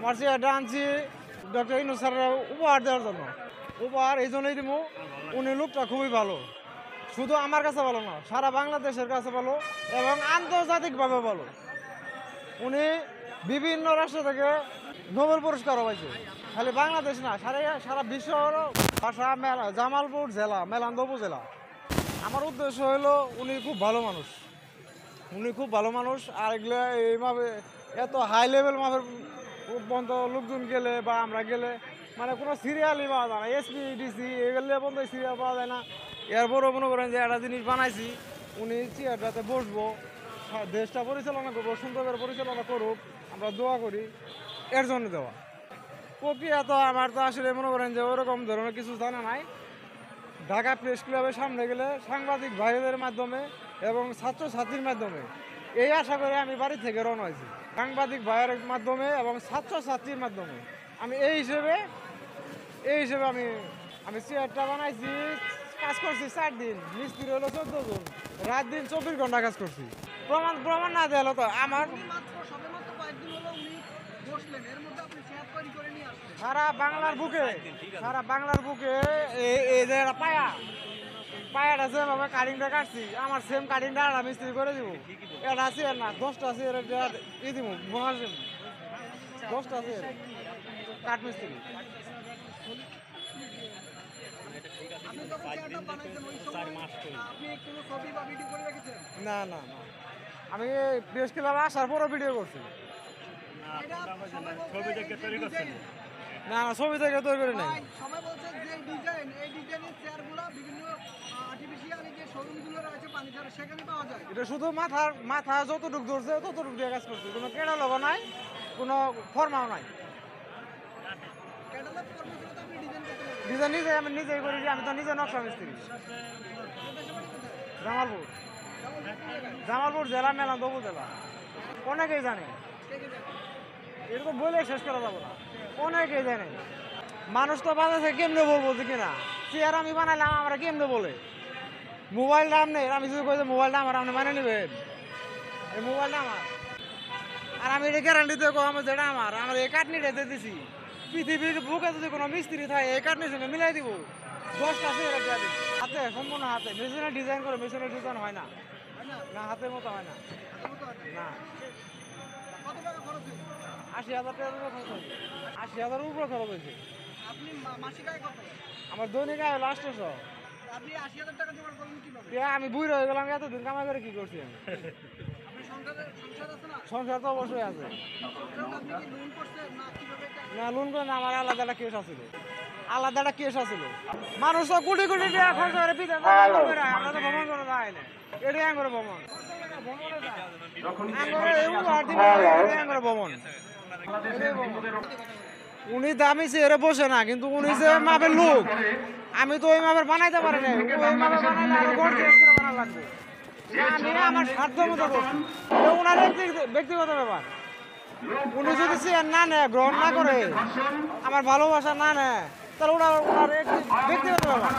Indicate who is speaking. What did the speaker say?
Speaker 1: আমার চেয়ারটা আনছি ডক্টর ইউনূস স্যারের উপহার দেওয়ার জন্য। উপহার এই জন্যই দিব, উনি লোকটা খুবই ভালো, শুধু আমার কাছে ভালো না, সারা বাংলাদেশের কাছে ভালো এবং আন্তর্জাতিকভাবে ভালো। উনি বিভিন্ন রাষ্ট্র থেকে নোবেল পুরস্কারও পাইছে, খালি বাংলাদেশ না, সারা বিশ্ব ভাষা জামালপুর জেলা, মেলান্দ উপজেলা। আমার উদ্দেশ্য হলো উনি খুব ভালো মানুষ, উনি খুব ভালো মানুষ। আর এগুলো এইভাবে এত হাই লেভেল মাপের পর্যন্ত লোকজন গেলে বা আমরা গেলে মানে কোনো সিরিয়ালই পাওয়া যায় না, এসপি ডিসি এগুলো পর্যন্ত সিরিয়াল পাওয়া যায় না। এরপরও মনে করেন যে একটা জিনিস বানাইছি, উনি চেয়ারটাতে বসবো, দেশটা পরিচালনা করবো, সুন্দর করে পরিচালনা করুক, আমরা দোয়া করি, এর জন্য দেওয়া। প্রক্রিয়া তো আমার তো আসলে মনে করেন যে ওরকম ধরনের কিছু জানা নাই। ঢাকা প্রেস ক্লাবের সামনে গেলে সাংবাদিক ভাইদের মাধ্যমে এবং ছাত্রছাত্রীর মাধ্যমে এই আশা করে আমি বাড়ি থেকে রওনা হয়েছি, সাংবাদিক ভাইয়ের মাধ্যমে এবং ছাত্রছাত্রীর মাধ্যমে। আমি এই হিসেবে আমি চেয়ারটা বানাইছি, কাজ করছি 4 দিন, মিস্ত্রি হলো 14 জন, রাত দিন 24 ঘন্টা কাজ করছি। প্রমাণ না দেওয়া তো আমার সারা বাংলার বুকে এই যে পায়াটা যেভাবে কাটিংটা কাটছি, আমার সেম কাটিংটা আর মিস্ত্রি করে দিব। এটা আছে না 10টা চেয়ার ই দিব, বোনাস দিব 10টা চেয়ার কাঠ মিস্ত্রি। না না না, আমি প্রেস ক্লাবে আসার পরও ভিডিও করছি। না না, ছবি থেকে তৈরি করে নাই। এটা শুধু মাথা যতটুকু ধরছে ততটুকু দিয়ে কাজ করছি, কোনো কেনা লগো নাই, কোনো ফর্মাও নাই। ডিজাইন আমি নিজেই করি, আমি তো নিজে নকশা মিস্ত্রি। জামালপুর জেলা, মেলান্দ উপজেলা। অনেকেই জানে, এরকম বলে শেষ করা যাবো না, অনেকেই জানে। মানুষ তো বাজারে কেমনে বলবো যে কিনা চেয়ার আমি বানাইলাম, আমরা কেমনে বলে মোবাইলটা আপনি, আমি যদি কই যে মোবাইলটা আমার, আপনি মানে নেবেন এই মোবাইলটা আমার, আর আমি এটা গ্যারান্টি দিয়ে আমার যেটা আমার এই কাটনিটা দিয়ে দিছি। পৃথিবীর বুকে যদি কোনো মিস্ত্রি থাকে এই কাটনির সঙ্গে মিলাই দিব, 10টা চেয়ার একটা দিই হাতে, সম্পূর্ণ হাতে, মেশিনে ডিজাইন করে, মেশিনের ডিজাইন হয় না, না হাতের মতো হয় না, না। 80,000 টাকা খরচ হয়েছে, 80,000 উপরে খরচ হয়েছে। আমার দৈনিক আয় হলো 800। আমি বুড়ো হয়ে গেলাম, এতদিন কামাই করে কি করছি আমি? সংসার তো অবশ্যই আছে। না লোন করে না, আমার আলাদা একটা কেস আছিল। মানুষ তো কোটি কোটি টাকা খরচ করে বিদেশ আমরা তো ভ্রমণ করে যাই না, এটাই আঙ্গুরে ভ্রমণ। উনি দামি চেয়ারে বসে না, কিন্তু উনি যে মাপের লোক, আমি তো ওই মাপের বানাইতে পারি না। ওই মাপের বানাইলে আরো গর্জিয়াস করে বানানো লাগবে। আমি আমার সাধ্য মতো করছি, ওনার ব্যক্তিগত ব্যাপার। উনি যদি চেয়ার না নেয়, গ্রহণ না করে, আমার ভালোবাসা না নেয়, তাহলে ওনার ব্যক্তিগত ব্যাপার।